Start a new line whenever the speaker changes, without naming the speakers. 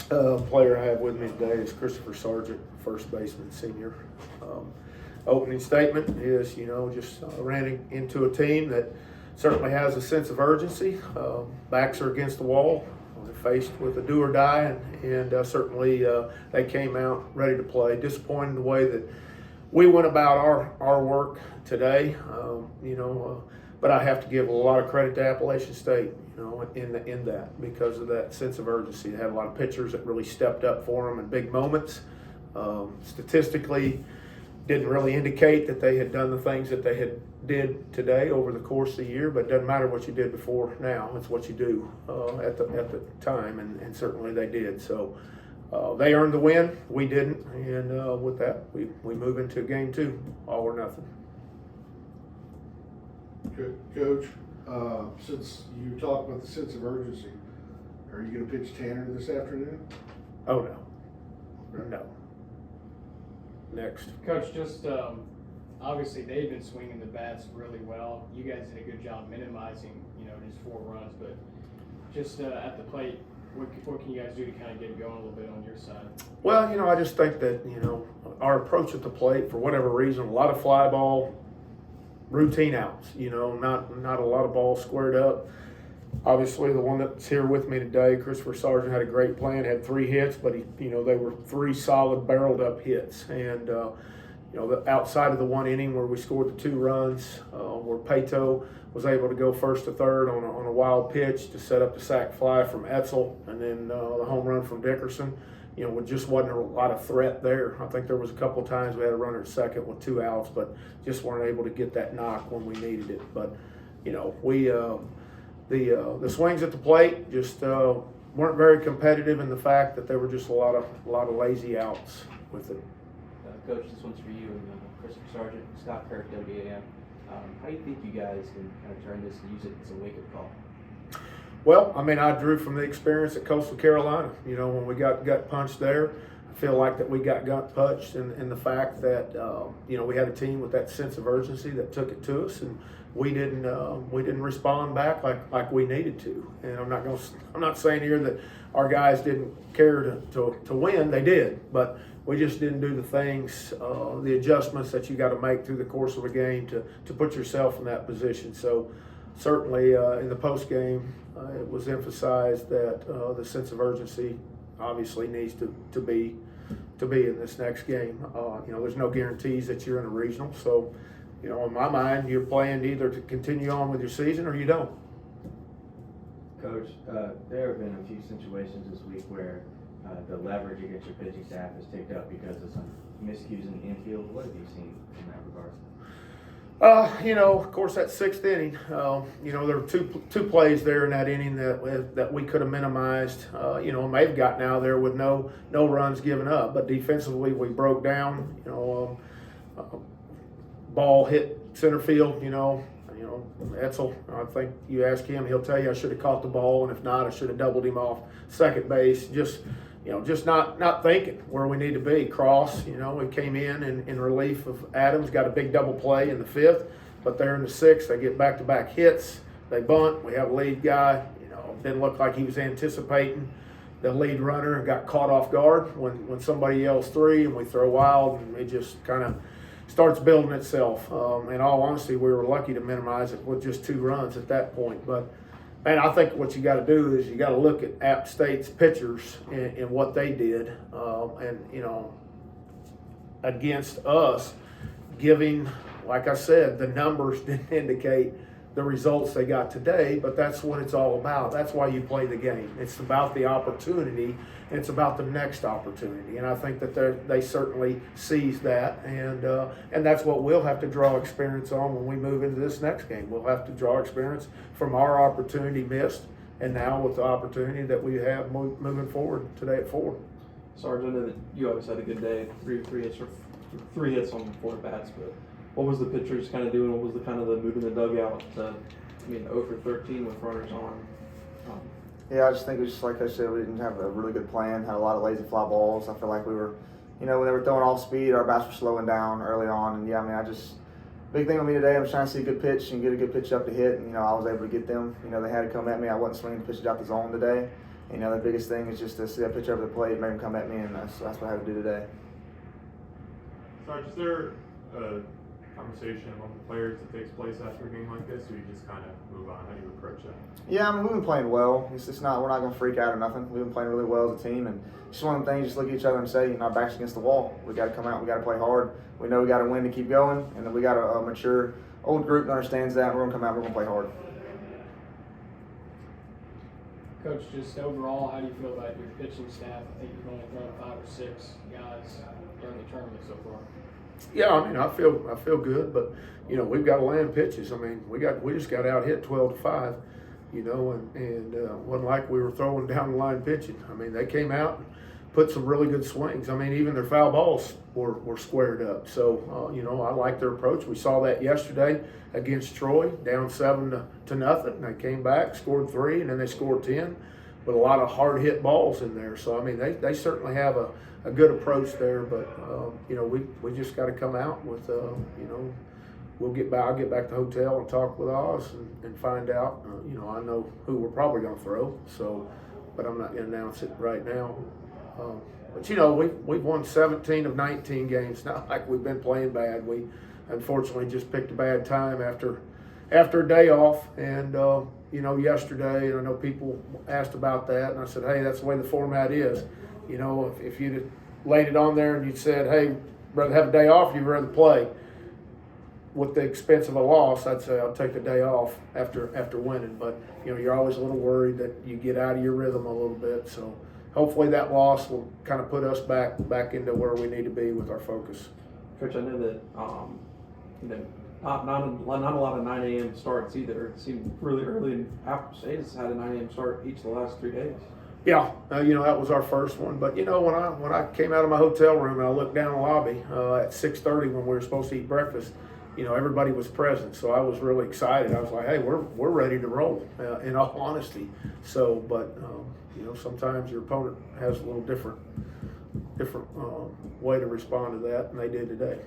Player I have with me today is Christopher Sargent, first baseman, senior. Opening statement is, just ran into a team that certainly has a sense of urgency. Backs are against the wall. They're faced with a do or die, and certainly they came out ready to play. Disappointed in the way that we went about our work today, but I have to give a lot of credit to Appalachian State, in that because of that sense of urgency. They had a lot of pitchers that really stepped up for them in big moments. Statistically, didn't really indicate that they had done the things that they did today over the course of the year, but it doesn't matter what you did before now. It's what you do at the time, and certainly they did. So they earned the win. We didn't, and with that, we move into game two, all or nothing.
Coach, since you talked about the sense of urgency, are you going to pitch Tanner this afternoon?
Oh, no. No. Next.
Coach, just obviously they've been swinging the bats really well. You guys did a good job minimizing, just 4 runs, but just at the plate, what can you guys do to kind of get going a little bit on your side?
Well, I just think that, our approach at the plate, for whatever reason, a lot of fly ball, routine outs, not a lot of balls squared up. Obviously, the one that's here with me today, Christopher Sargent, had a great plan, had 3 hits, but they were 3 solid barreled up hits. And, the outside of the 1 inning where we scored the 2 runs, where Pato was able to go first to third on a wild pitch to set up the sac fly from Etzel, and then the home run from Dickerson. It just wasn't a lot of threat there. I think there was a couple of times we had a runner at second with 2 outs, but just weren't able to get that knock when we needed it. But, the swings at the plate just weren't very competitive in the fact that there were just a lot of lazy outs with it.
Coach, this one's for you, Christopher Sargent, Scott Kirk, WAM. How do you think you guys can kind of turn this and use it as a wake-up call?
Well, I drew from the experience at Coastal Carolina. When we got gut punched there, I feel like that we got gut punched in the fact that we had a team with that sense of urgency that took it to us, and we didn't respond back like we needed to. And I'm not saying here that our guys didn't care to win. They did, but we just didn't do the things, the adjustments that you got to make through the course of a game to put yourself in that position. So certainly in the post game, it was emphasized that the sense of urgency obviously needs to be in this next game. There's no guarantees that you're in a regional, so in my mind, you're playing either to continue on with your season or you don't.
Coach, there have been a few situations this week where the leverage against your pitching staff is ticked up because of some miscues in the infield. What have you seen in that regard?
Of course, that 6th inning, there were two plays there in that inning that we could have minimized. May have gotten out there with no runs given up, but defensively we broke down. Ball hit center field. Etzel, I think you ask him, he'll tell you I should have caught the ball, and if not, I should have doubled him off second base. Just not thinking where we need to be. Cross, we came in relief of Adams, got a big double play in the 5th, but there in the 6th, they get back-to-back hits. They bunt. We have a lead guy. Didn't look like he was anticipating the lead runner and got caught off guard when somebody yells 3 and we throw wild, and it just kind of starts building itself. In all honesty, we were lucky to minimize it with just 2 runs at that point. But man, I think what you got to do is you got to look at App State's pitchers and what they did, and against us, giving, like I said, the numbers didn't indicate the results they got today, but that's what it's all about. That's why you play the game. It's about the opportunity, and it's about the next opportunity. And I think that they certainly seized that, and that's what we'll have to draw experience on when we move into this next game. We'll have to draw experience from our opportunity missed, and now with the opportunity that we have moving forward today at 4.
Sargent, I know that you obviously had a good day, three hits on 4 bats, but what was the pitchers kind of doing? What was the kind of the mood in the dugout? 0 for 13 with runners on.
Yeah, I just think it was just like I said, we didn't have a really good plan, had a lot of lazy fly balls. I feel like we were, when they were throwing all speed, our bats were slowing down early on. And big thing with me today, I was trying to see a good pitch and get a good pitch up to hit. And, I was able to get them. They had to come at me. I wasn't swinging pitches out the zone today. You know, the biggest thing is just to see that pitch over the plate, make him come at me, and that's what I had to do today.
Sarge, is there a conversation among the players that takes place after a game like this, or you just kind of move on? How do you approach that?
Yeah, I mean, we've been playing well. It's just not, we're not going to freak out or nothing. We've been playing really well as a team, and just one of the things, just look at each other and say, you know, our back's against the wall. We got to come out, we got to play hard. We know we got to win to keep going, and then we got a mature old group that understands that. We're going to come out, we're going to play hard.
Coach, just overall, how do you feel about your pitching staff? I think you've only thrown 5 or 6 guys during the tournament so far.
Yeah, I mean, I feel good, but you know, we've got to land pitches. I mean, we just got out hit 12-5, you know, and wasn't like we were throwing down the line pitching. I mean, they came out and put some really good swings. I mean, even their foul balls were squared up. So you know, I like their approach. We saw that yesterday against Troy, down 7-0. They came back, scored 3, and then they scored 10. With a lot of hard hit balls in there. So I mean, they certainly have a good approach there, but you know, we just got to come out with you know, I'll get back to the hotel and talk with Oz and find out. You know, I know who we're probably going to throw, so, but I'm not going to announce it right now. But you know, we've won 17 of 19 games. Not like we've been playing bad. We unfortunately just picked a bad time after a day off, and you know, yesterday, and I know people asked about that, and I said, hey, that's the way the format is. You know, if you'd have laid it on there and you'd said, hey, rather have a day off, you'd rather play with the expense of a loss, I'd say I'll take the day off after winning. But you know, you're always a little worried that you get out of your rhythm a little bit. So hopefully that loss will kind of put us back into where we need to be with our focus.
Coach, I know that you know, not a lot of 9 a.m. starts either. It seemed really early, and App State's had a 9 a.m. start each of the last 3 days.
Yeah, you know, that was our first one. But you know, when I came out of my hotel room and I looked down the lobby at 6:30 when we were supposed to eat breakfast, you know, everybody was present. So I was really excited. I was like, hey, we're ready to roll. In all honesty. So, but you know, sometimes your opponent has a little different way to respond to that, and they did today.